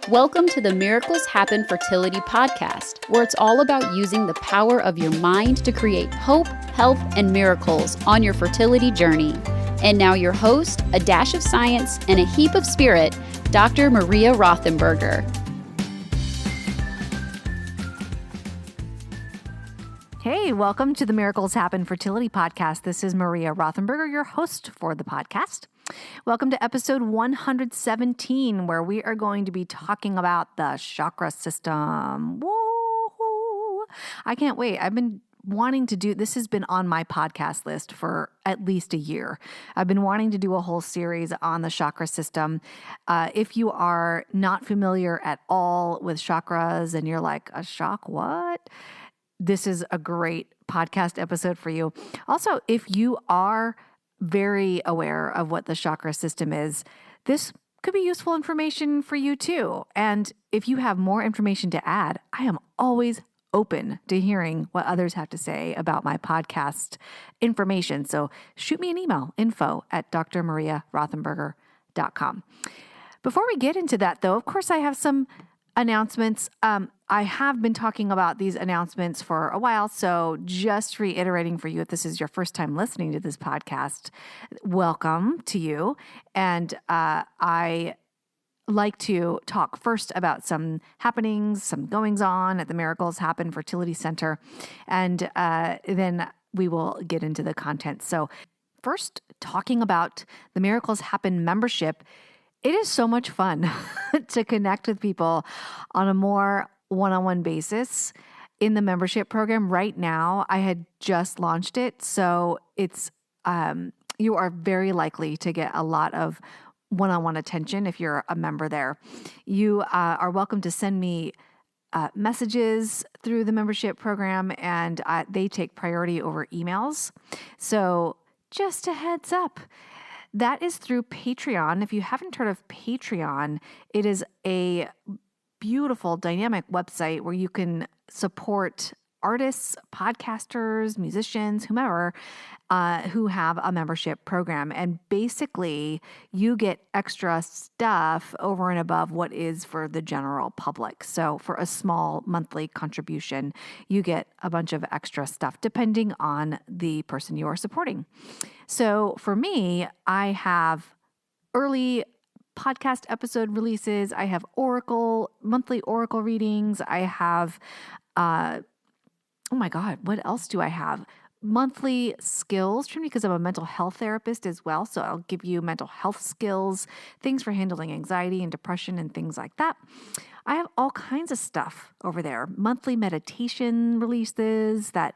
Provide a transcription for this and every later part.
Welcome to the Miracles Happen Fertility Podcast, where it's all about using the power of your mind to create hope, health, and miracles on your fertility journey. And now your host, a dash of science and a heap of spirit, Dr. Maria Rothenberger. Hey, welcome to the Miracles Happen Fertility Podcast. This is Maria Rothenberger, your host for the podcast. Welcome to episode 117, where we are going to be talking about the Chakra System. Woo-hoo. I can't wait. I've been wanting to do, this has been on my podcast list for at least a year. I've been wanting to do a whole series on the Chakra System. If you are not familiar at all with chakras and you're like, a shock, what? This is a great podcast episode for you. Also, if you are very aware of what the chakra system is, this could be useful information for you too. And if you have more information to add, I am always open to hearing what others have to say about my podcast information. So shoot me an email, info@drmariarothenberger.com. Before we get into that though, of course, I have some announcements. I have been talking about these announcements for a while, so just reiterating for you, if this is your first time listening to this podcast, welcome to you. And I like to talk first about some happenings, some goings on at the Miracles Happen Fertility Center, and then we will get into the content. So first, talking about the Miracles Happen membership. It is so much fun to connect with people on a more one-on-one basis in the membership program. Right now, I had just launched it, so it's you are very likely to get a lot of one-on-one attention if you're a member there. You are welcome to send me messages through the membership program, and they take priority over emails. So just a heads up. That is through Patreon. If you haven't heard of Patreon, it is a beautiful, dynamic website where you can support artists, podcasters, musicians, whomever, who have a membership program. And basically, you get extra stuff over and above what is for the general public. So for a small monthly contribution, you get a bunch of extra stuff depending on the person you are supporting. So for me, I have early podcast episode releases. I have monthly Oracle readings. I have, oh my God, what else do I have? Monthly skills training, because I'm a mental health therapist as well. So I'll give you mental health skills, things for handling anxiety and depression and things like that. I have all kinds of stuff over there. Monthly meditation releases that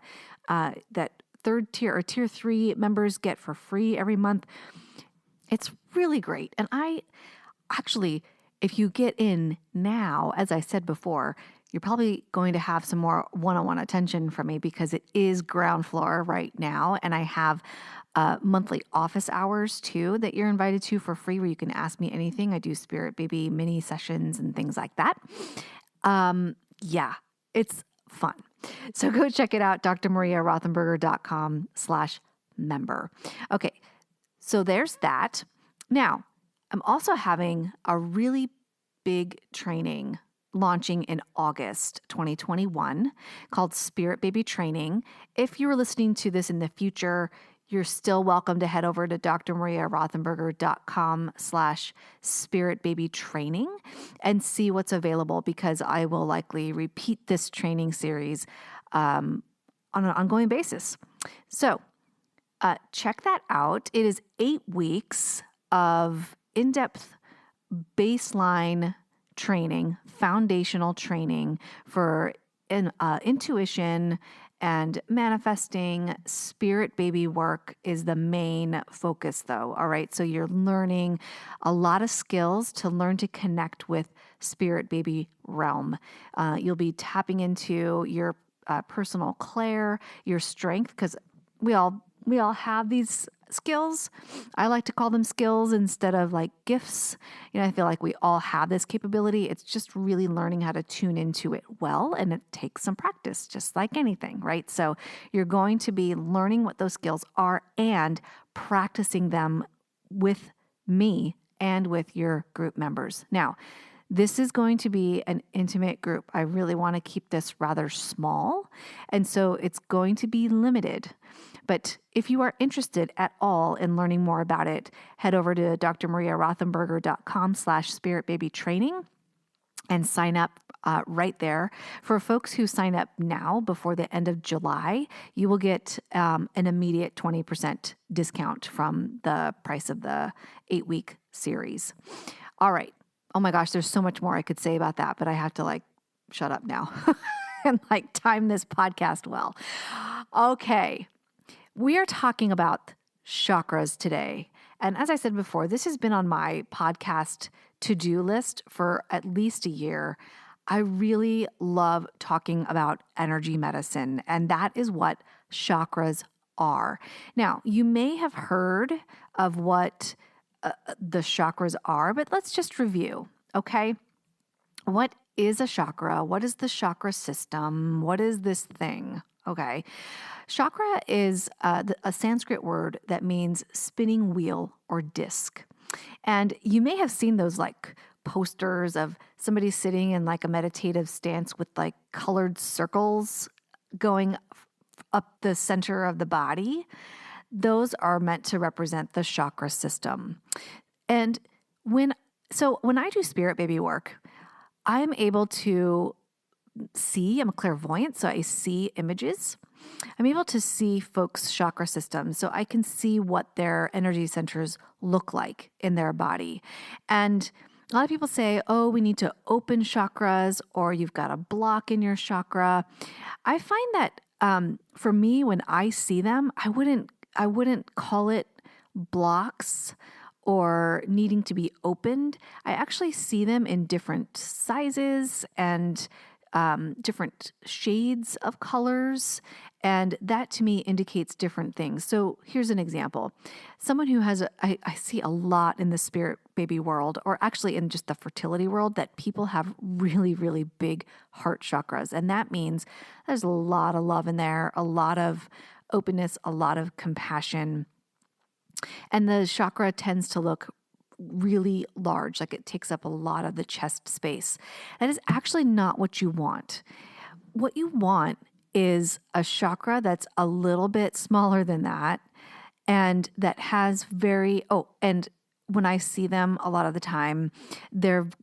third tier or tier 3 members get for free every month. It's really great. And if you get in now, as I said before, you're probably going to have some more one-on-one attention from me because it is ground floor right now. And I have monthly office hours too that you're invited to for free, where you can ask me anything. I do Spirit Baby mini sessions and things like that. Yeah, it's fun. So go check it out, drmariarothenberger.com/member. Okay, so there's that. Now, I'm also having a really big training launching in August 2021 called Spirit Baby Training. If you were listening to this in the future, you're still welcome to head over to drmariarothenberger.com/spiritbabytraining and see what's available, because I will likely repeat this training series on an ongoing basis. So check that out. It is 8 weeks of in-depth baseline training, foundational training for intuition and manifesting. Spirit baby work is the main focus though. All right. So you're learning a lot of skills to learn to connect with spirit baby realm. You'll be tapping into your personal clair, your strength, because we all have these skills. I like to call them skills instead of like gifts. I feel like we all have this capability. It's just really learning how to tune into it well. And it takes some practice, just like anything, right? So you're going to be learning what those skills are and practicing them with me and with your group members. Now, This is going to be an intimate group. I really want to keep this rather small, and so it's going to be limited. But if you are interested at all in learning more about it, head over to drmariarothenberger.com/spiritbabytraining and sign up right there. For folks who sign up now before the end of July, you will get an immediate 20% discount from the price of the 8-week series. All right. Oh my gosh, there's so much more I could say about that, but I have to shut up now and time this podcast well. Okay. We are talking about chakras today. And as I said before, this has been on my podcast to-do list for at least a year. I really love talking about energy medicine, and that is what chakras are. Now, you may have heard of what the chakras are, but let's just review, okay? What is a chakra? What is the chakra system? What is this thing? Okay. Chakra is a Sanskrit word that means spinning wheel or disc. And you may have seen those posters of somebody sitting in a meditative stance with colored circles going up the center of the body. Those are meant to represent the chakra system. And when I do spirit baby work, I'm able to see, I'm a clairvoyant, so I see images. I'm able to see folks' chakra systems, so I can see what their energy centers look like in their body. And a lot of people say, oh, we need to open chakras, or you've got a block in your chakra. I find that for me, when I see them, I wouldn't call it blocks or needing to be opened. I actually see them in different sizes and different shades of colors. And that to me indicates different things. So here's an example. Someone who has, I see a lot in the spirit baby world, or actually in just the fertility world, that people have really, really big heart chakras. And that means there's a lot of love in there, a lot of openness, a lot of compassion. And the chakra tends to look really large, it takes up a lot of the chest space. That is actually not what you want. What you want is a chakra that's a little bit smaller than that, and that has and when I see them a lot of the time, they've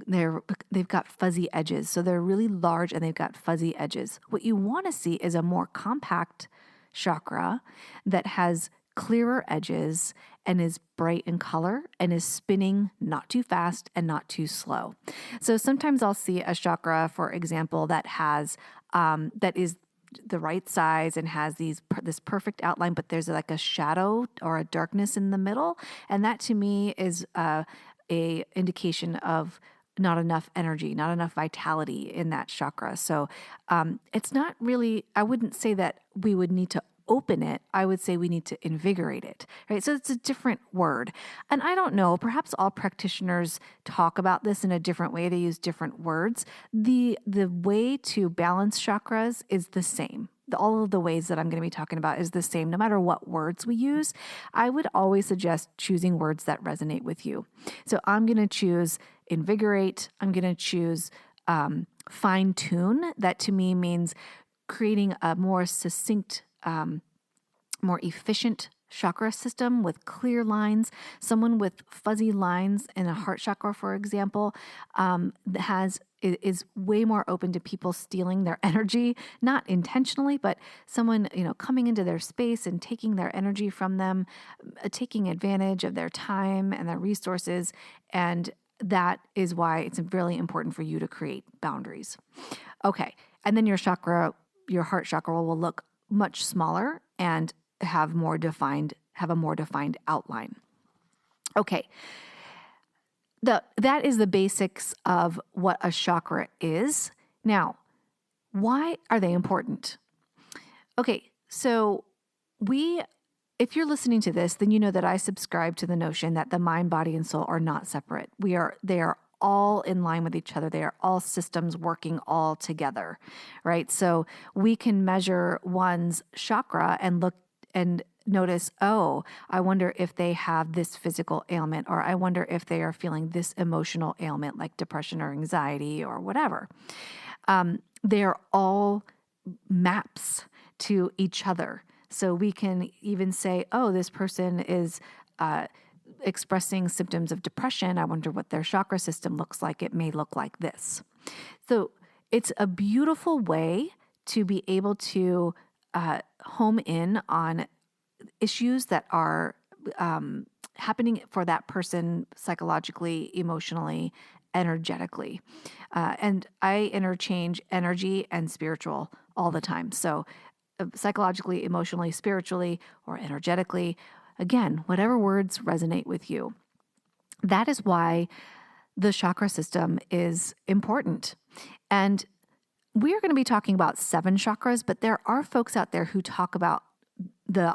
got fuzzy edges. So they're really large and they've got fuzzy edges. What you want to see is a more compact chakra that has clearer edges and is bright in color and is spinning not too fast and not too slow. So sometimes I'll see a chakra, for example, that has that is the right size and has this perfect outline, but there's a shadow or a darkness in the middle, and that to me is a indication of not enough energy, not enough vitality in that chakra. So it's not really, I wouldn't say that we would need to open it. I would say we need to invigorate it, right? So it's a different word. And I don't know, perhaps all practitioners talk about this in a different way. They use different words. The way to balance chakras is the same. All of the ways that I'm going to be talking about is the same, no matter what words we use. I would always suggest choosing words that resonate with you. So I'm going to choose invigorate. I'm going to choose fine tune. That to me means creating a more succinct, more efficient chakra system with clear lines. Someone with fuzzy lines in a heart chakra, for example, is way more open to people stealing their energy, not intentionally, but someone, coming into their space and taking their energy from them, taking advantage of their time and their resources. And that is why it's really important for you to create boundaries. Okay. And then your heart chakra will look much smaller and have a more defined outline. Okay. That is the basics of what a chakra is. Now, why are they important? Okay, so if you're listening to this, then you know that I subscribe to the notion that the mind, body, and soul are not separate. They are all in line with each other. They are all systems working all together, right? So we can measure one's chakra and look and notice, oh, I wonder if they have this physical ailment, or I wonder if they are feeling this emotional ailment like depression or anxiety or whatever. They're all maps to each other. So we can even say, oh, this person is expressing symptoms of depression. I wonder what their chakra system looks like. It may look like this. So it's a beautiful way to be able to home in on issues that are happening for that person psychologically, emotionally, energetically. And I interchange energy and spiritual all the time. So psychologically, emotionally, spiritually, or energetically, again, whatever words resonate with you. That is why the chakra system is important. And we are going to be talking about 7 chakras, but there are folks out there who talk about the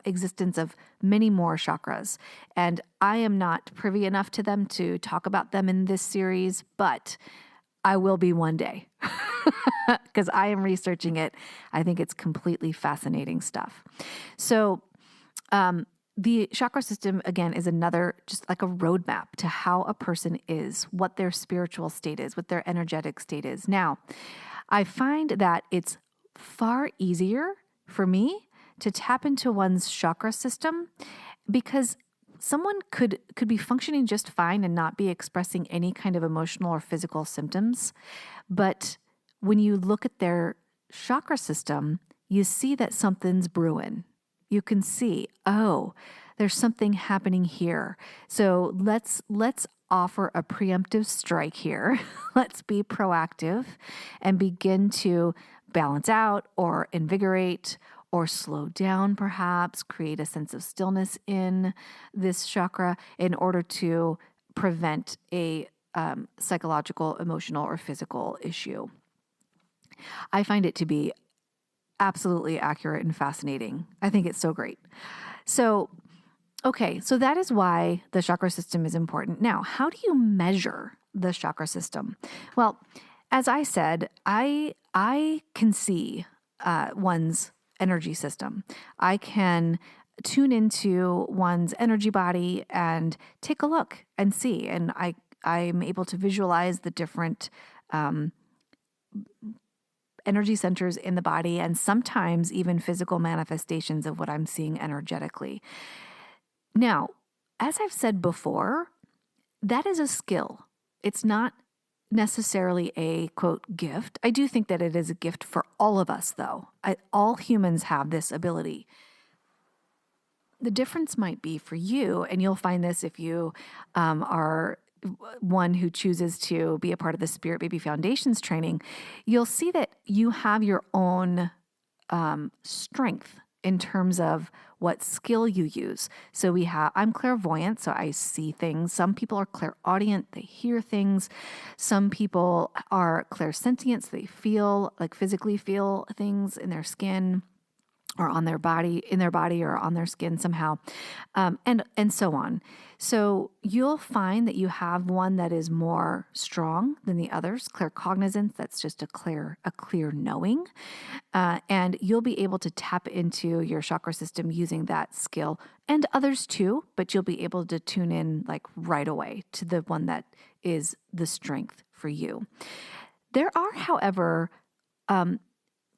existence of many more chakras. And I am not privy enough to them to talk about them in this series, but I will be one day because I am researching it. I think it's completely fascinating stuff. So the chakra system, again, is another, just like a roadmap to how a person is, what their spiritual state is, what their energetic state is. Now, I find that it's far easier for me to tap into one's chakra system because someone could be functioning just fine and not be expressing any kind of emotional or physical symptoms. But when you look at their chakra system, you see that something's brewing. You can see, oh, there's something happening here. So let's offer a preemptive strike here. Let's be proactive and begin to balance out or invigorate or slow down, perhaps create a sense of stillness in this chakra in order to prevent a psychological, emotional, or physical issue. I find it to be absolutely accurate and fascinating. I think it's so great. So that is why the chakra system is important. Now, how do you measure the chakra system? Well, as I said, I can see one's energy system. I can tune into one's energy body and take a look and see. And I'm able to visualize the different energy centers in the body and sometimes even physical manifestations of what I'm seeing energetically. Now, as I've said before, that is a skill. It's not necessarily a, quote, gift. I do think that it is a gift for all of us, though. All humans have this ability. The difference might be for you, and you'll find this if you are one who chooses to be a part of the Spirit Baby Foundations training, you'll see that you have your own strength in terms of what skill you use. So I'm clairvoyant, so I see things. Some people are clairaudient, they hear things. Some people are clairsentient, so they physically feel things in their skin or on their body, or on their skin somehow, and so on. So you'll find that you have one that is more strong than the others. Claircognizance, that's just a clear knowing, and you'll be able to tap into your chakra system using that skill, and others too. But you'll be able to tune in like right away to the one that is the strength for you. There are, however,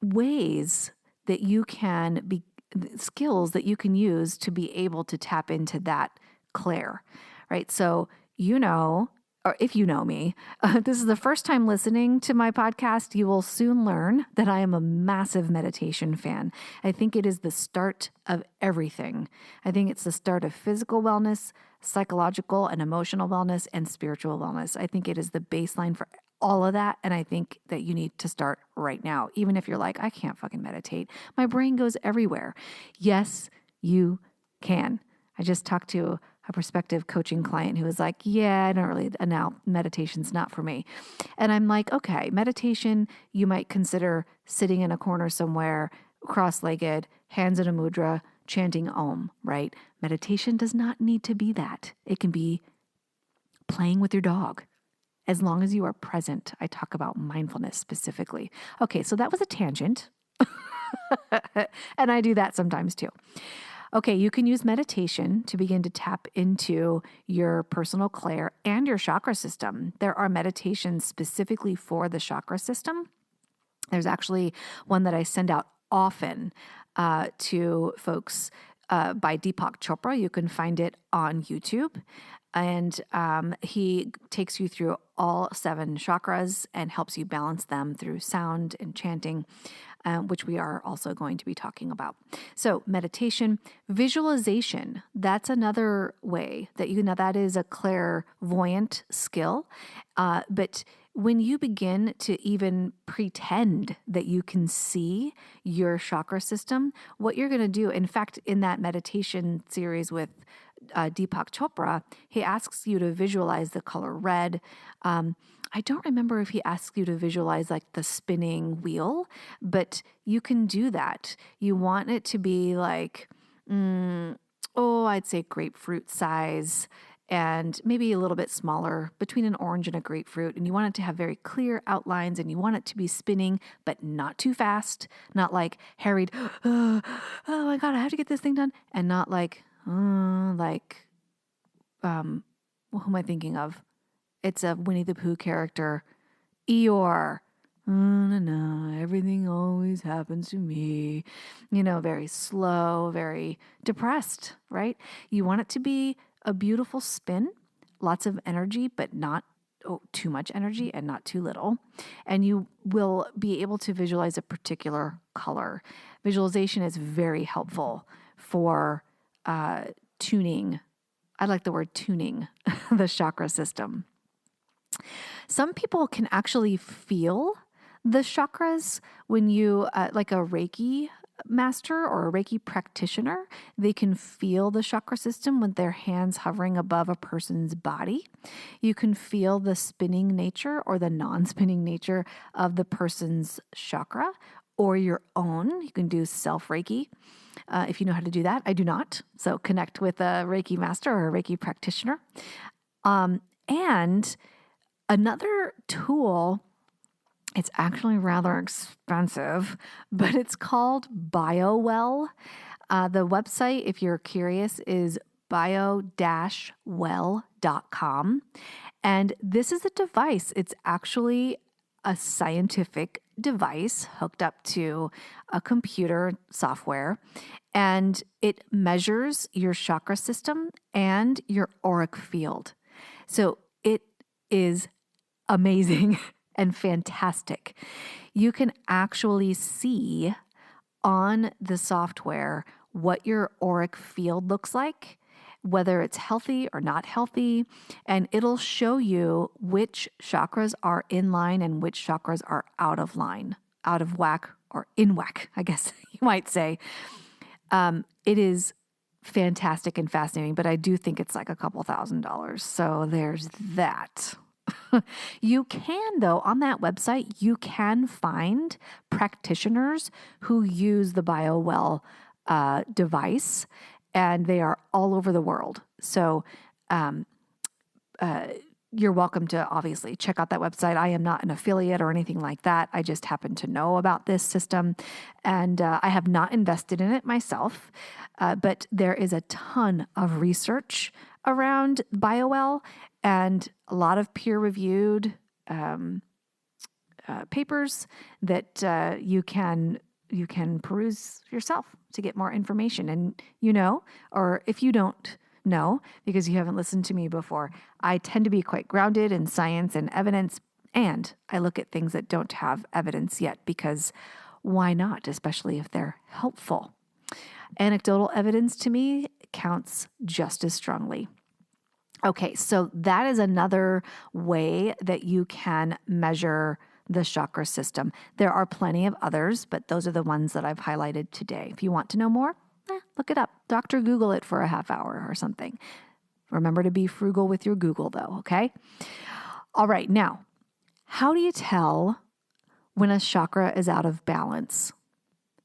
ways that you can be skills that you can use to be able to tap into that clair, right? So, or if you know me, this is the first time listening to my podcast, you will soon learn that I am a massive meditation fan. I think it is the start of everything. I think it's the start of physical wellness, psychological and emotional wellness, and spiritual wellness. I think it is the baseline for all of that. And I think that you need to start right now. Even if you're like, I can't fucking meditate. My brain goes everywhere. Yes, you can. I just talked to a prospective coaching client who was like, yeah, I don't really, now meditation's not for me. And I'm like, okay, meditation, you might consider sitting in a corner somewhere, cross-legged, hands in a mudra, chanting Om, right? Meditation does not need to be that. It can be playing with your dog. As long as you are present. I talk about mindfulness specifically. Okay, so that was a tangent. And I do that sometimes too. Okay, you can use meditation to begin to tap into your personal clair and your chakra system. There are meditations specifically for the chakra system. There's actually one that I send out often to folks by Deepak Chopra. You can find it on YouTube. And he takes you through all 7 chakras and helps you balance them through sound and chanting, which we are also going to be talking about. So meditation, visualization, that's another way that that is a clairvoyant skill. But when you begin to even pretend that you can see your chakra system, what you're going to do, in fact, in that meditation series with Deepak Chopra, he asks you to visualize the color red. I don't remember if he asks you to visualize like the spinning wheel, but you can do that. You want it to be like, I'd say grapefruit size and maybe a little bit smaller, between an orange and a grapefruit. And you want it to have very clear outlines, and you want it to be spinning, but not too fast, not like harried, oh my God, I have to get this thing done, and not like, who am I thinking of? It's a Winnie the Pooh character, Eeyore. No, everything always happens to me. Very slow, very depressed, right? You want it to be a beautiful spin, lots of energy, but not too much energy and not too little. And you will be able to visualize a particular color. Visualization is very helpful for tuning. I like the word tuning the chakra system. Some people can actually feel the chakras when you, like a Reiki master or a Reiki practitioner, they can feel the chakra system with their hands hovering above a person's body. You can feel the spinning nature or the non-spinning nature of the person's chakra or your own. You can do self-Reiki if you know how to do that. I do not. So connect with a Reiki master or a Reiki practitioner. And another tool, it's actually rather expensive, but it's called BioWell. The website, if you're curious, is bio-well.com. And this is a device. It's actually a scientific device hooked up to a computer software, and it measures your chakra system and your auric field. So it is amazing and fantastic. You can actually see on the software what your auric field looks like, whether it's healthy or not healthy, and it'll show you which chakras are in line and which chakras are out of line, out of whack, or in whack, I guess you might say. It is fantastic and fascinating, but I do think it's like a couple $1,000s. So there's that. You can, though, on that website, you can find practitioners who use the BioWell device, and they are all over the world. So you're welcome to obviously check out that website. I am not an affiliate or anything like that. I just happen to know about this system, and I have not invested in it myself, but there is a ton of research around BioWell and a lot of peer-reviewed papers that you can peruse yourself to get more information. And or if you don't know, because you haven't listened to me before, I tend to be quite grounded in science and evidence, and I look at things that don't have evidence yet, because why not, especially if they're helpful. Anecdotal evidence to me counts just as strongly. Okay, so that is another way that you can measure the chakra system. There are plenty of others, but those are the ones that I've highlighted today. If you want to know more, look it up. Dr. Google it for a half hour or something. Remember to be frugal with your Google, though, okay? All right, now, how do you tell when a chakra is out of balance?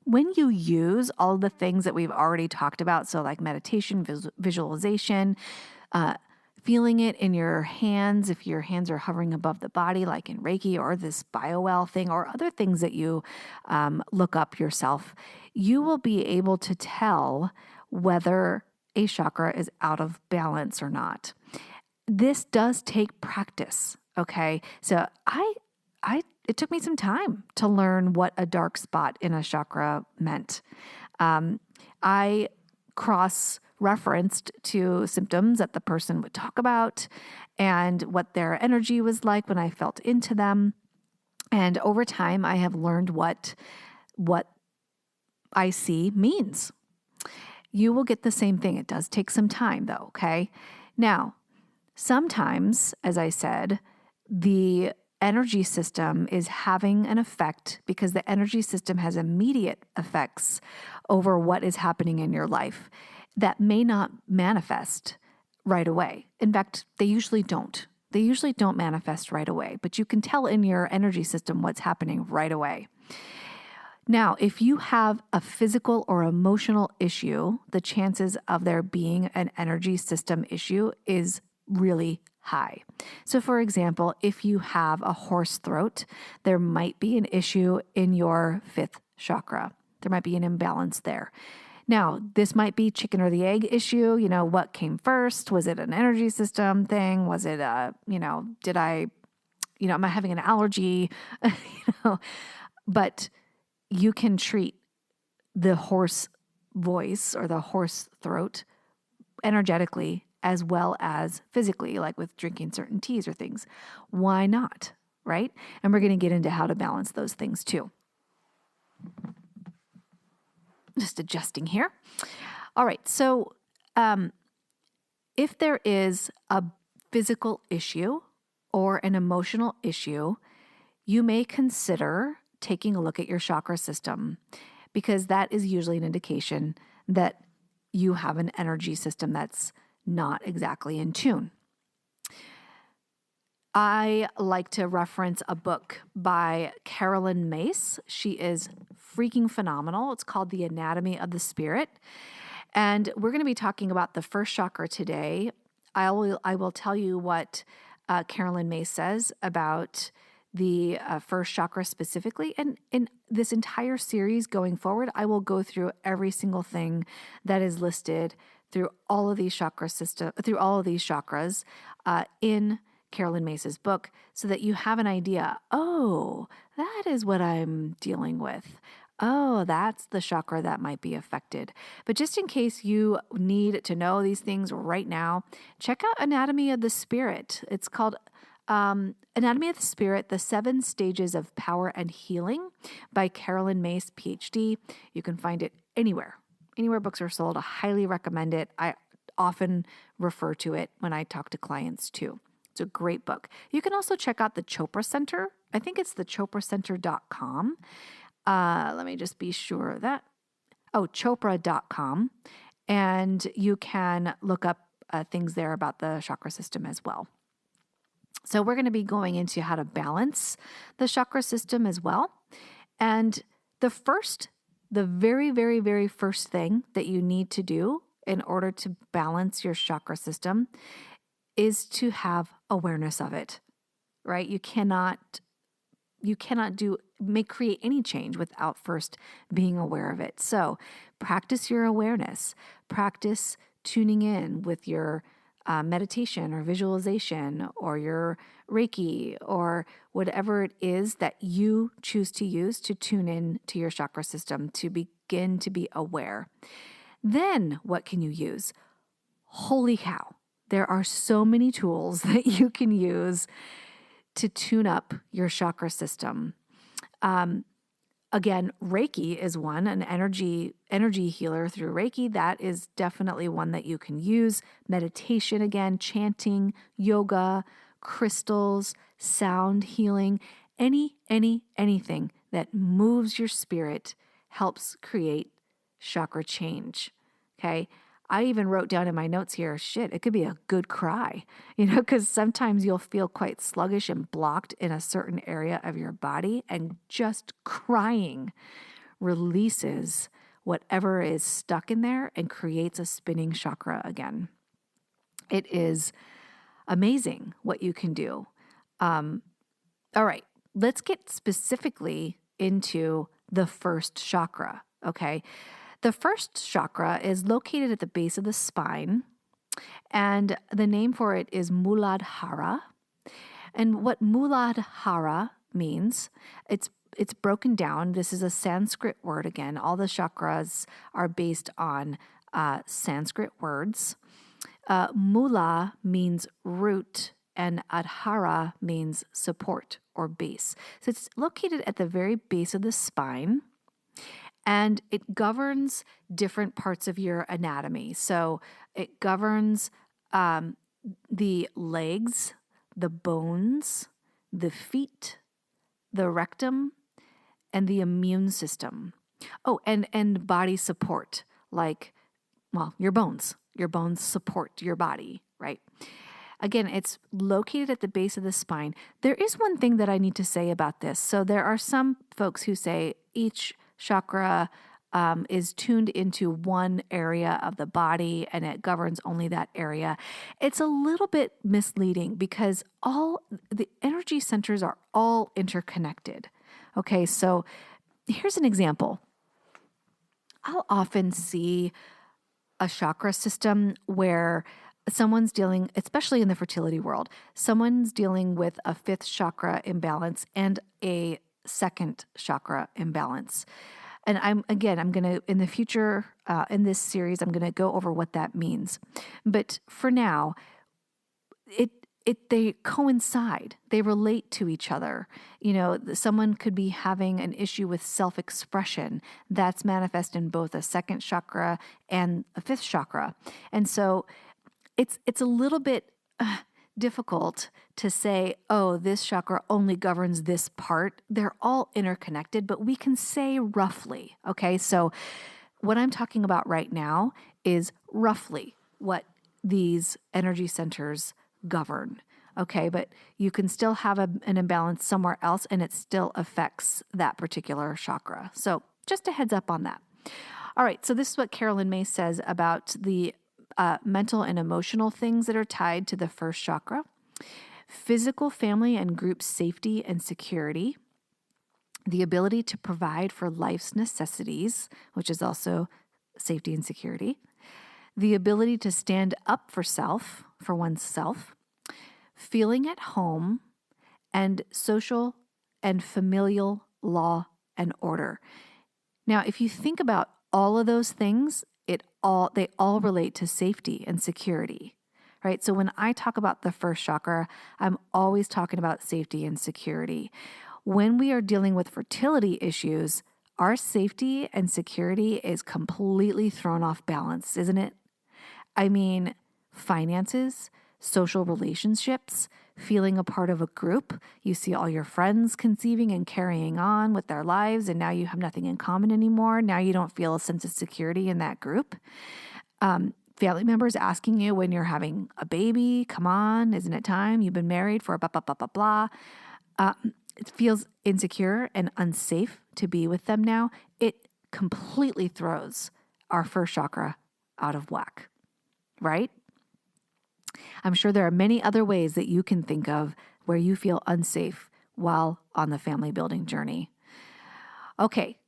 When you use all the things that we've already talked about, so like meditation, visualization, feeling it in your hands, if your hands are hovering above the body, like in Reiki or this BioWell thing or other things that you look up yourself, you will be able to tell whether a chakra is out of balance or not. This does take practice, okay? So it took me some time to learn what a dark spot in a chakra meant. I cross-referenced to symptoms that the person would talk about and what their energy was like when I felt into them. And over time, I have learned what I see means. You will get the same thing. It does take some time though, okay? Now, sometimes, as I said, the energy system is having an effect because the energy system has immediate effects over what is happening in your life that may not manifest right away. In fact, they usually don't. They usually don't manifest right away, but you can tell in your energy system what's happening right away. Now, if you have a physical or emotional issue, the chances of there being an energy system issue is really high. So for example, if you have a hoarse throat, there might be an issue in your fifth chakra. There might be an imbalance there. Now, this might be chicken or the egg issue. You know, what came first? Was it an energy system thing? Was it am I having an allergy? But you can treat the hoarse voice or the hoarse throat energetically as well as physically, like with drinking certain teas or things. Why not, right? And we're going to get into how to balance those things too. Just adjusting here. All right, so if there is a physical issue or an emotional issue, you may consider taking a look at your chakra system because that is usually an indication that you have an energy system that's not exactly in tune. I like to reference a book by Caroline Myss. She is freaking phenomenal. It's called The Anatomy of the Spirit. And we're going to be talking about the first chakra today. I will tell you what Caroline Myss says about the first chakra specifically. And in this entire series going forward, I will go through every single thing that is listed through all of these chakras in Caroline Myss's book so that you have an idea. Oh, that is what I'm dealing with. Oh, that's the chakra that might be affected. But just in case you need to know these things right now, check out Anatomy of the Spirit. It's called Anatomy of the Spirit, The 7 Stages of Power and Healing by Caroline Myss, PhD. You can find it anywhere books are sold. I highly recommend it. I often refer to it when I talk to clients too. It's a great book. You can also check out the Chakra Center. I think it's thechakracenter.com. Let me just be sure of that. Oh, chopra.com. And you can look up things there about the chakra system as well. So we're going to be going into how to balance the chakra system as well. And the very, very, very first thing that you need to do in order to balance your chakra system is to have awareness of it, right? You cannot create any change without first being aware of it. So practice your awareness, practice tuning in with your meditation or visualization or your Reiki or whatever it is that you choose to use to tune in to your chakra system to begin to be aware. Then what can you use? Holy cow. There are so many tools that you can use to tune up your chakra system. Again, Reiki is one, an energy healer through Reiki. That is definitely one that you can use. Meditation, again, chanting, yoga, crystals, sound healing, anything that moves your spirit helps create chakra change. Okay. I even wrote down in my notes here, it could be a good cry, because sometimes you'll feel quite sluggish and blocked in a certain area of your body, and just crying releases whatever is stuck in there and creates a spinning chakra again. It is amazing what you can do. All right, let's get specifically into the first chakra, okay? The first chakra is located at the base of the spine, and the name for it is Muladhara. And what Muladhara means, it's broken down. This is a Sanskrit word again. All the chakras are based on Sanskrit words. Mula means root, and Adhara means support or base. So it's located at the very base of the spine, and it governs different parts of your anatomy. So it governs the legs, the bones, the feet, the rectum, and the immune system. Oh, and body support, like, well, your bones. Your bones support your body, right? Again, it's located at the base of the spine. There is one thing that I need to say about this. So there are some folks who say each chakra is tuned into one area of the body and it governs only that area. It's a little bit misleading because all the energy centers are all interconnected. Okay, so here's an example. I'll often see a chakra system where someone's dealing, especially in the fertility world, someone's dealing with a fifth chakra imbalance and a second chakra imbalance. And I'm going to, in the future, in this series, I'm going to go over what that means. But for now, they coincide. They relate to each other. You know, someone could be having an issue with self-expression that's manifest in both a second chakra and a fifth chakra. And so it's a little bit difficult to say, oh, this chakra only governs this part. They're all interconnected, but we can say roughly. Okay, so what I'm talking about right now is roughly what these energy centers govern. Okay, but you can still have an imbalance somewhere else and it still affects that particular chakra. So just a heads up on that. All right, so this is what Carolyn May says about the mental and emotional things that are tied to the first chakra: physical, family, and group safety and security, the ability to provide for life's necessities, which is also safety and security, the ability to stand up for oneself, feeling at home, and social and familial law and order. Now, if you think about all of those things, they all relate to safety and security, right? So when I talk about the first chakra, I'm always talking about safety and security. When we are dealing with fertility issues, our safety and security is completely thrown off balance, isn't it? I mean, finances, social relationships, feeling a part of a group. You see all your friends conceiving and carrying on with their lives, and now you have nothing in common anymore. Now you don't feel a sense of security in that group. Family members asking you when you're having a baby, come on, isn't it time? You've been married for blah, blah, blah, blah, blah. It feels insecure and unsafe to be with them now. It completely throws our first chakra out of whack, right? I'm sure there are many other ways that you can think of where you feel unsafe while on the family building journey. Okay,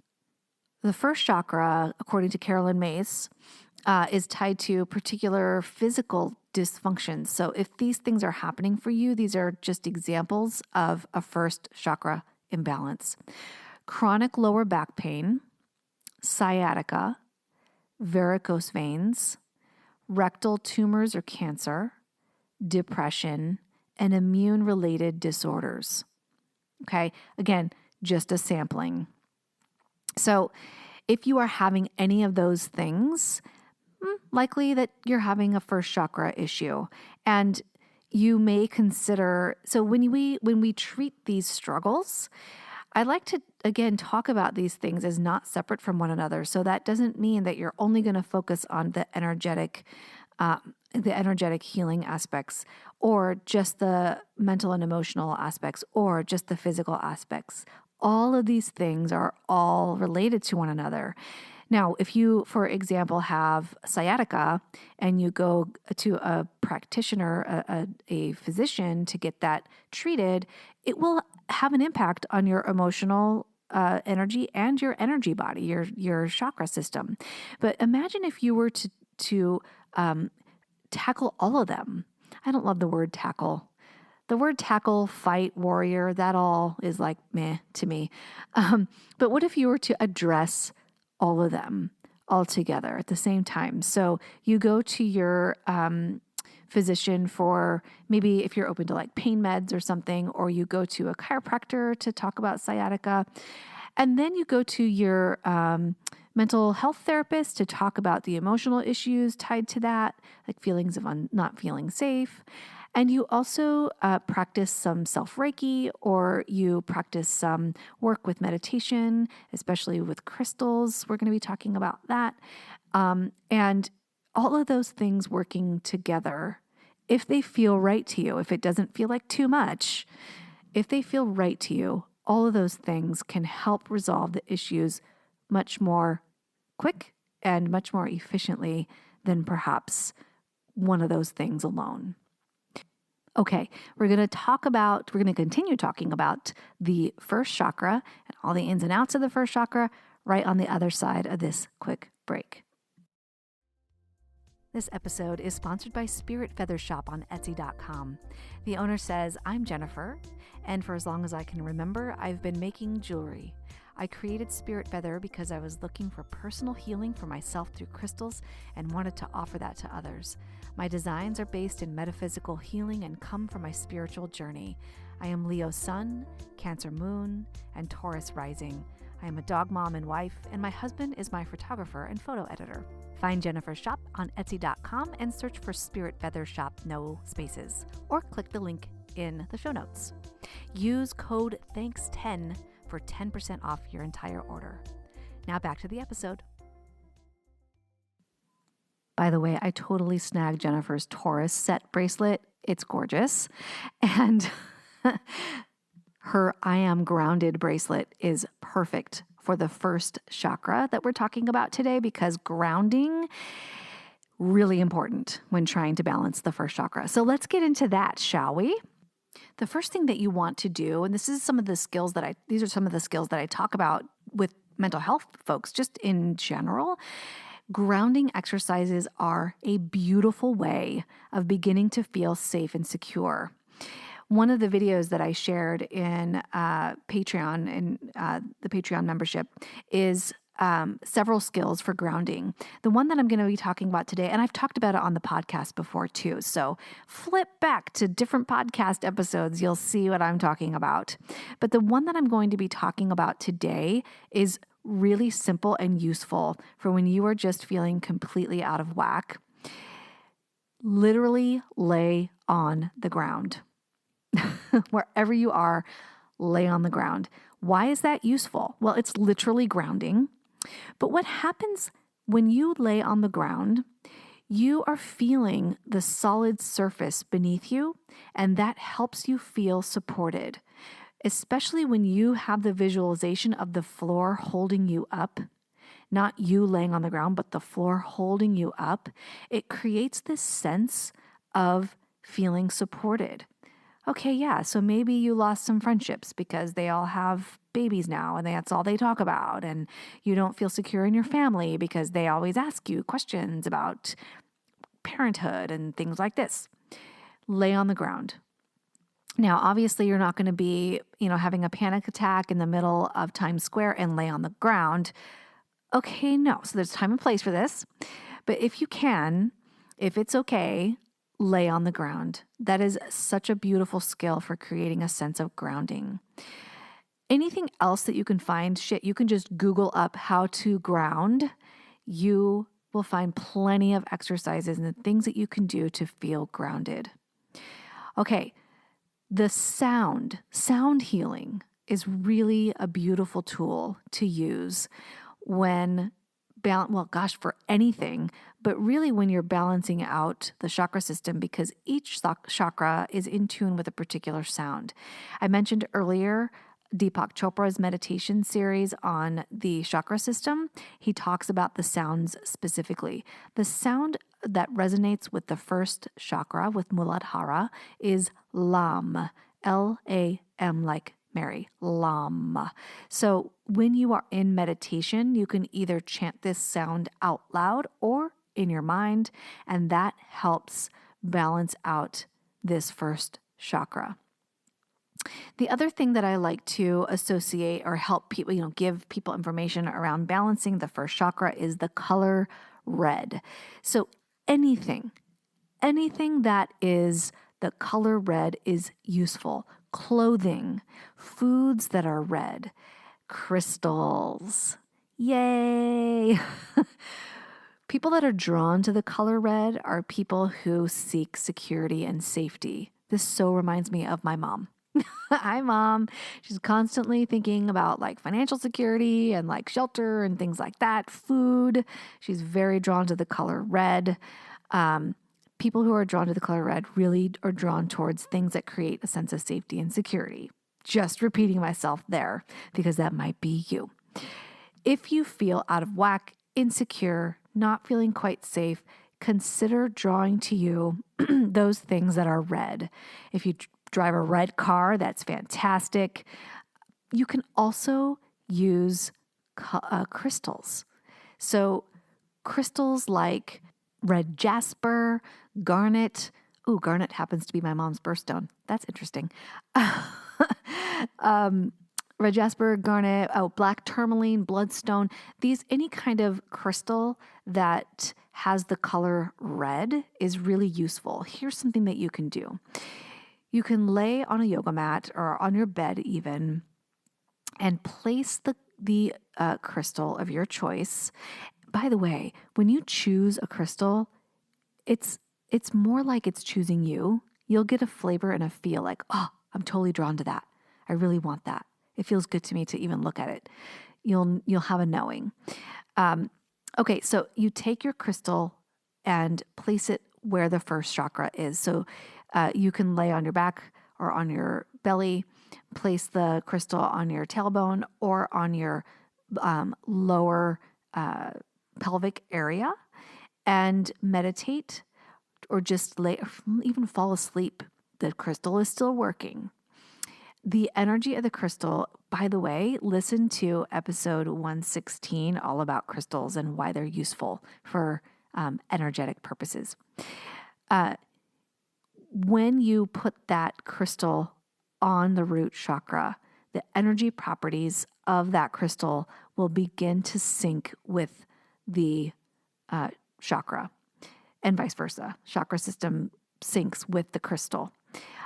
the first chakra, according to Carolyn Mace, is tied to particular physical dysfunctions. So if these things are happening for you, these are just examples of a first chakra imbalance. Chronic lower back pain, sciatica, varicose veins, rectal tumors or cancer, depression, and immune-related disorders. Okay, again, just a sampling. So if you are having any of those things, likely that you're having a first chakra issue. And you may consider, so when we treat these struggles, I like to, again, talk about these things as not separate from one another. So that doesn't mean that you're only going to focus on the energetic healing aspects, or just the mental and emotional aspects, or just the physical aspects. All of these things are all related to one another. Now, if you, for example, have sciatica and you go to a practitioner, a physician to get that treated, it will have an impact on your emotional energy and your energy body, your chakra system. But imagine if you were to tackle all of them. I don't love the word tackle. The word tackle, fight, warrior, that all is like meh to me. But what if you were to address all of them all together at the same time? So you go to your physician for maybe if you're open to like pain meds or something, or you go to a chiropractor to talk about sciatica. And then you go to your mental health therapist to talk about the emotional issues tied to that, like feelings of not feeling safe. And you also practice some self-Reiki, or you practice some work with meditation, especially with crystals. We're going to be talking about that. And all of those things working together, if they feel right to you, if it doesn't feel like too much, if they feel right to you, all of those things can help resolve the issues much more quick and much more efficiently than perhaps one of those things alone. Okay, we're going to continue talking about the first chakra and all the ins and outs of the first chakra right on the other side of this quick break. This episode is sponsored by Spirit Feather Shop on Etsy.com. The owner says, "I'm Jennifer, and for as long as I can remember, I've been making jewelry. I created Spirit Feather because I was looking for personal healing for myself through crystals and wanted to offer that to others. My designs are based in metaphysical healing and come from my spiritual journey. I am Leo Sun, Cancer Moon, and Taurus Rising. I am a dog mom and wife, and my husband is my photographer and photo editor." Find Jennifer's shop on Etsy.com and search for Spirit Feather Shop, no spaces, or click the link in the show notes. Use code THANKS10 for 10% off your entire order. Now back to the episode. By the way, I totally snagged Jennifer's Taurus set bracelet. It's gorgeous. And her I Am Grounded bracelet is perfect for the first chakra that we're talking about today, because grounding, really important when trying to balance the first chakra. So let's get into that, shall we? The first thing that you want to do, and these are some of the skills that I talk about with mental health folks, just in general. Grounding exercises are a beautiful way of beginning to feel safe and secure. One of the videos that I shared in Patreon, in the Patreon membership, is several skills for grounding. The one that I'm going to be talking about today, and I've talked about it on the podcast before too, so flip back to different podcast episodes, you'll see what I'm talking about. But the one that I'm going to be talking about today is really simple and useful for when you are just feeling completely out of whack. Literally lay on the ground. Wherever you are, lay on the ground. Why is that useful? Well, it's literally grounding. But what happens when you lay on the ground, you are feeling the solid surface beneath you, and that helps you feel supported, especially when you have the visualization of the floor holding you up, not you laying on the ground, but the floor holding you up. It creates this sense of feeling supported. Okay, yeah, so maybe you lost some friendships because they all have babies now and that's all they talk about, and you don't feel secure in your family because they always ask you questions about parenthood and things like this. Lay on the ground. Now, obviously, you're not going to be, having a panic attack in the middle of Times Square and lay on the ground. Okay, no. So there's time and place for this. But if you can, if it's okay, lay on the ground. That is such a beautiful skill for creating a sense of grounding. Anything else that you can find, you can just Google up how to ground. You will find plenty of exercises and things that you can do to feel grounded. Okay, the sound healing is really a beautiful tool to use when for anything, but really when you're balancing out the chakra system, because each chakra is in tune with a particular sound. I mentioned earlier Deepak Chopra's meditation series on the chakra system. He talks about the sounds specifically. The sound that resonates with the first chakra, with Muladhara, is Lam, Lam, like Mary, Lam. So when you are in meditation, you can either chant this sound out loud or in your mind, and that helps balance out this first chakra. The other thing that I like to associate or help people, give people information around balancing the first chakra is the color red. So anything that is the color red is useful. Clothing, foods that are red, crystals. Yay! People that are drawn to the color red are people who seek security and safety. This so reminds me of my mom. Hi, Mom. She's constantly thinking about like financial security and like shelter and things like that, food. She's very drawn to the color red. People who are drawn to the color red really are drawn towards things that create a sense of safety and security. Just repeating myself there because that might be you. If you feel out of whack, insecure, not feeling quite safe, consider drawing to you those things that are red. If you drive a red car, that's fantastic. You can also use crystals. So crystals like red jasper, garnet. Ooh, garnet happens to be my mom's birthstone. That's interesting. Red jasper, garnet, black tourmaline, bloodstone. Any kind of crystal that has the color red is really useful. Here's something that you can do. You can lay on a yoga mat or on your bed even and place the crystal of your choice. By the way, when you choose a crystal, it's more like it's choosing you. You'll get a flavor and a feel like, oh, I'm totally drawn to that. I really want that. It feels good to me to even look at it. You'll have a knowing. Okay, so you take your crystal and place it where the first chakra is. So you can lay on your back or on your belly, place the crystal on your tailbone or on your lower pelvic area and meditate or just even fall asleep. The crystal is still working. The energy of the crystal, by the way, listen to episode 116, all about crystals and why they're useful for energetic purposes. When you put that crystal on the root chakra, the energy properties of that crystal will begin to sync with the chakra and vice versa. Chakra system syncs with the crystal.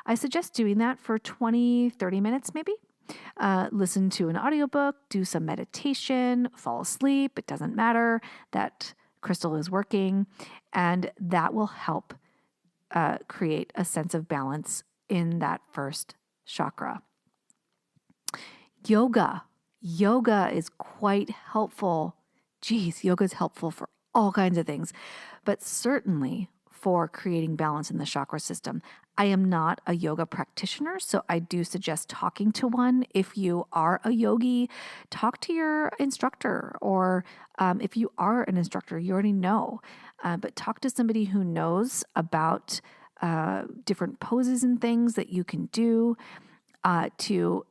I suggest doing that for 20, 30 minutes maybe. Listen to an audiobook, do some meditation, fall asleep. It doesn't matter. That crystal is working, and that will help create a sense of balance in that first chakra. Yoga is quite helpful. Yoga is helpful for all kinds of things, but certainly for creating balance in the chakra system. I am not a yoga practitioner, so I do suggest talking to one. If you are a yogi, talk to your instructor, or if you are an instructor, you already know, but talk to somebody who knows about different poses and things that you can do to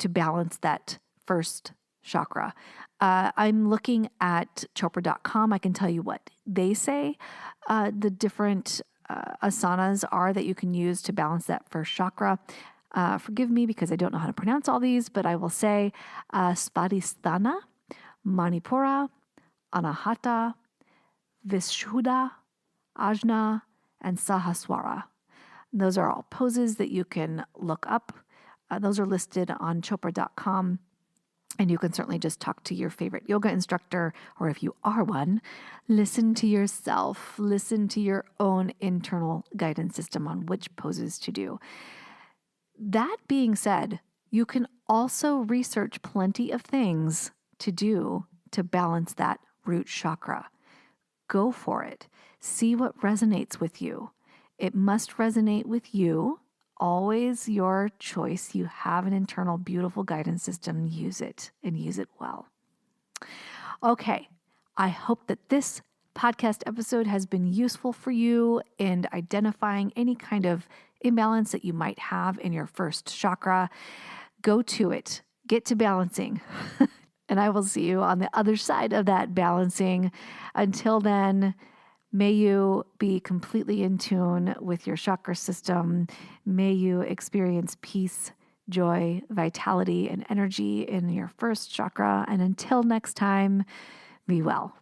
balance that first chakra. I'm looking at Chopra.com. I can tell you what they say the different asanas are that you can use to balance that first chakra. Forgive me because I don't know how to pronounce all these, but I will say Svadhisthana, Manipura, Anahata, Vishuddha, Ajna, and Sahaswara. Those are all poses that you can look up. Those are listed on Chopra.com. And you can certainly just talk to your favorite yoga instructor, or if you are one, listen to yourself, listen to your own internal guidance system on which poses to do. That being said, you can also research plenty of things to do to balance that root chakra. Go for it. See what resonates with you. It must resonate with you. Always your choice. You have an internal, beautiful guidance system. Use it and use it well. Okay. I hope that this podcast episode has been useful for you in identifying any kind of imbalance that you might have in your first chakra. Go to it. Get to balancing. And I will see you on the other side of that balancing. Until then, may you be completely in tune with your chakra system. May you experience peace, joy, vitality, and energy in your first chakra. And until next time, be well.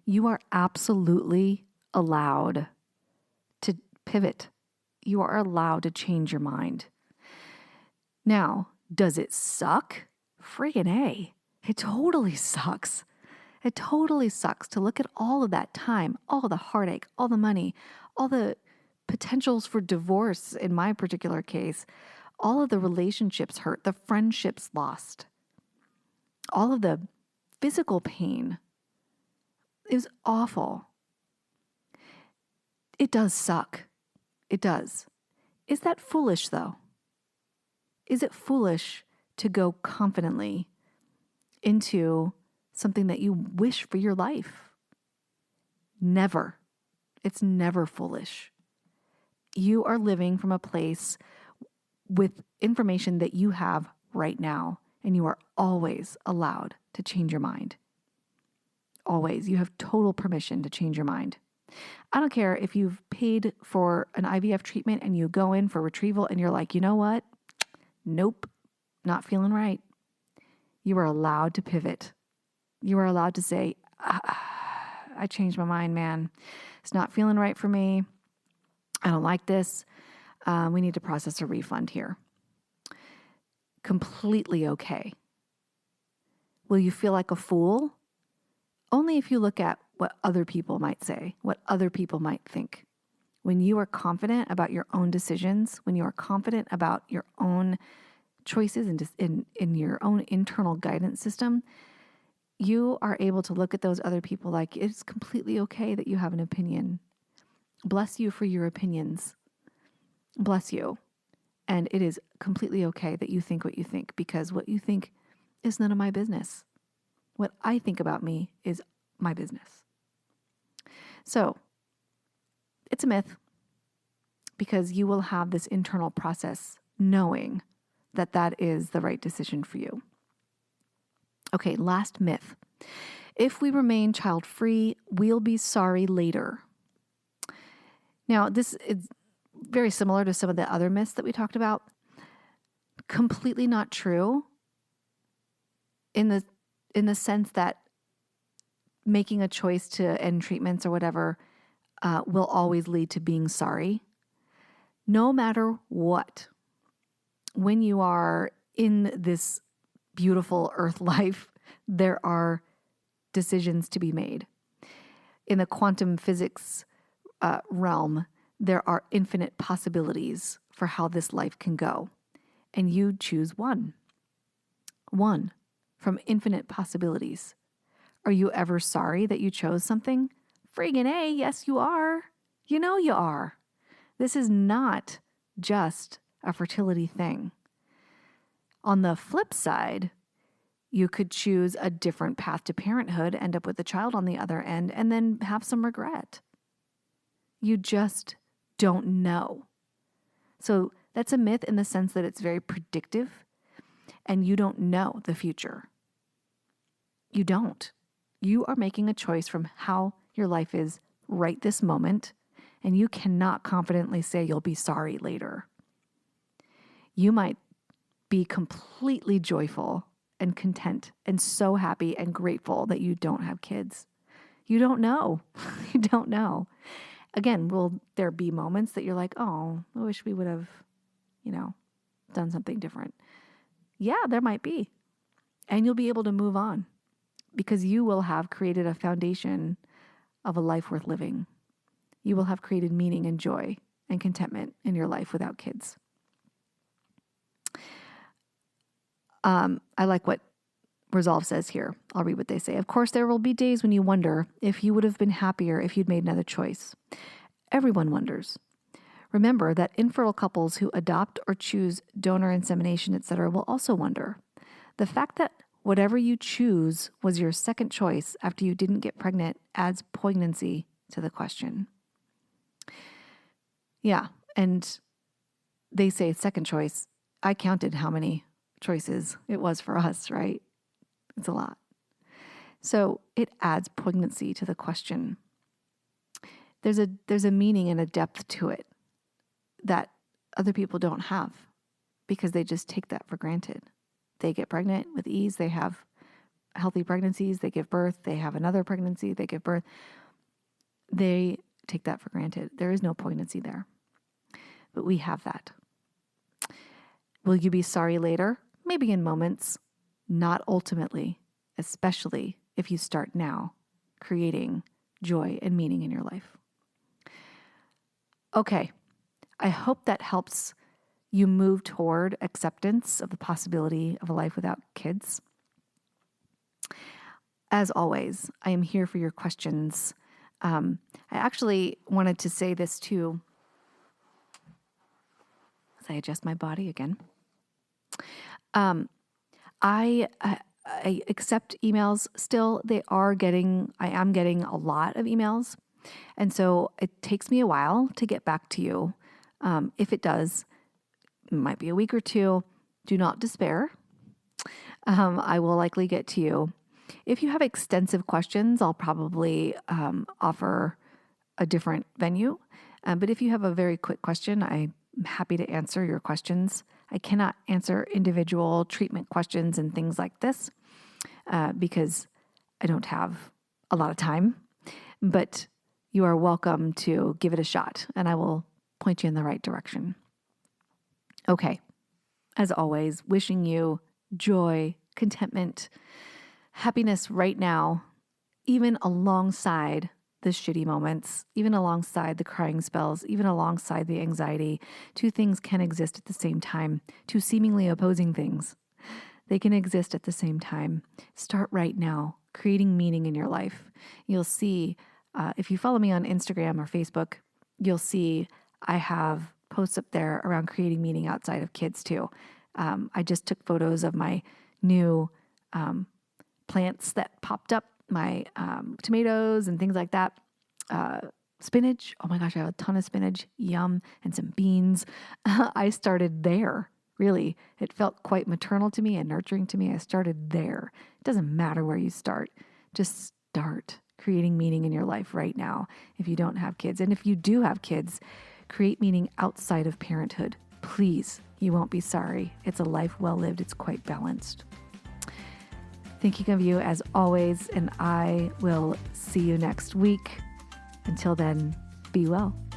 You are absolutely allowed to pivot. You are allowed to change your mind. Now, does it suck? Friggin' A. It totally sucks. It totally sucks to look at all of that time, all the heartache, all the money, all the potentials for divorce in my particular case, all of the relationships hurt, the friendships lost, all of the physical pain. It was awful. It does suck. It does. Is that foolish, though? Is it foolish to go confidently into something that you wish for your life? Never. It's never foolish. You are living from a place with information that you have right now, and you are always allowed to change your mind. Always. You have total permission to change your mind. I don't care if you've paid for an IVF treatment and you go in for retrieval and you're like, you know what? Nope, not feeling right. You are allowed to pivot. You are allowed to say, I changed my mind, man. It's not feeling right for me. I don't like this. We need to process a refund here. Completely okay. Will you feel like a fool? Only if you look at what other people might say, what other people might think. When you are confident about your own decisions, when you are confident about your own choices and in your own internal guidance system, you are able to look at those other people like it's completely okay that you have an opinion. Bless you for your opinions. Bless you. And it is completely okay that you think what you think, because what you think is none of my business. What I think about me is my business. So it's a myth, because you will have this internal process knowing that that is the right decision for you. Okay, last myth. If we remain child-free, we'll be sorry later. Now, this is very similar to some of the other myths that we talked about. Completely not true in the sense that making a choice to end treatments or whatever will always lead to being sorry. No matter what, when you are in this beautiful earth life, there are decisions to be made. In the quantum physics realm, there are infinite possibilities for how this life can go. And you choose one from infinite possibilities. Are you ever sorry that you chose something? Friggin' A, yes you are. You know you are. This is not just a fertility thing. On the flip side, you could choose a different path to parenthood, end up with a child on the other end, and then have some regret. You just don't know. So that's a myth in the sense that it's very predictive, and you don't know the future. You don't. You are making a choice from how your life is right this moment, and you cannot confidently say you'll be sorry later. You might be completely joyful and content and so happy and grateful that you don't have kids. You don't know. You don't know. Again, will there be moments that you're like, oh, I wish we would have, done something different? Yeah, there might be. And you'll be able to move on because you will have created a foundation of a life worth living. You will have created meaning and joy and contentment in your life without kids. I like what Resolve says here. I'll read what they say. Of course, there will be days when you wonder if you would have been happier if you'd made another choice. Everyone wonders. Remember that infertile couples who adopt or choose donor insemination, etc., will also wonder. The fact that whatever you choose was your second choice after you didn't get pregnant adds poignancy to the question. Yeah, and they say second choice. I counted how many choices it was for us, right? It's a lot. So it adds poignancy to the question. There's a meaning and a depth to it that other people don't have because they just take that for granted. They get pregnant with ease. They have healthy pregnancies. They give birth. They have another pregnancy. They give birth. They take that for granted. There is no poignancy there. But we have that. Will you be sorry later? Maybe in moments, not ultimately, especially if you start now creating joy and meaning in your life. Okay, I hope that helps you move toward acceptance of the possibility of a life without kids. As always, I am here for your questions. I actually wanted to say this too, as I adjust my body again. I accept emails still. I am getting a lot of emails. And so it takes me a while to get back to you. If it does, it might be a week or two. Do not despair. I will likely get to you. If you have extensive questions, I'll probably offer a different venue. But if you have a very quick question, I'm happy to answer your questions. I cannot answer individual treatment questions and things like this because I don't have a lot of time. But you are welcome to give it a shot, and I will point you in the right direction. Okay. As always, wishing you joy, contentment, happiness right now, even alongside the shitty moments, even alongside the crying spells, even alongside the anxiety. Two things can exist at the same time, two seemingly opposing things. They can exist at the same time. Start right now, creating meaning in your life. You'll see, if you follow me on Instagram or Facebook, you'll see I have posts up there around creating meaning outside of kids too. I just took photos of my new plants that popped up, my tomatoes and things like that. Spinach. Oh my gosh, I have a ton of spinach. Yum. And some beans. I started there. Really, it felt quite maternal to me and nurturing to me. I started there. It doesn't matter where you start. Just start creating meaning in your life right now if you don't have kids. And if you do have kids, create meaning outside of parenthood. Please, you won't be sorry. It's a life well lived. It's quite balanced. Thinking of you as always, and I will see you next week. Until then, Be well.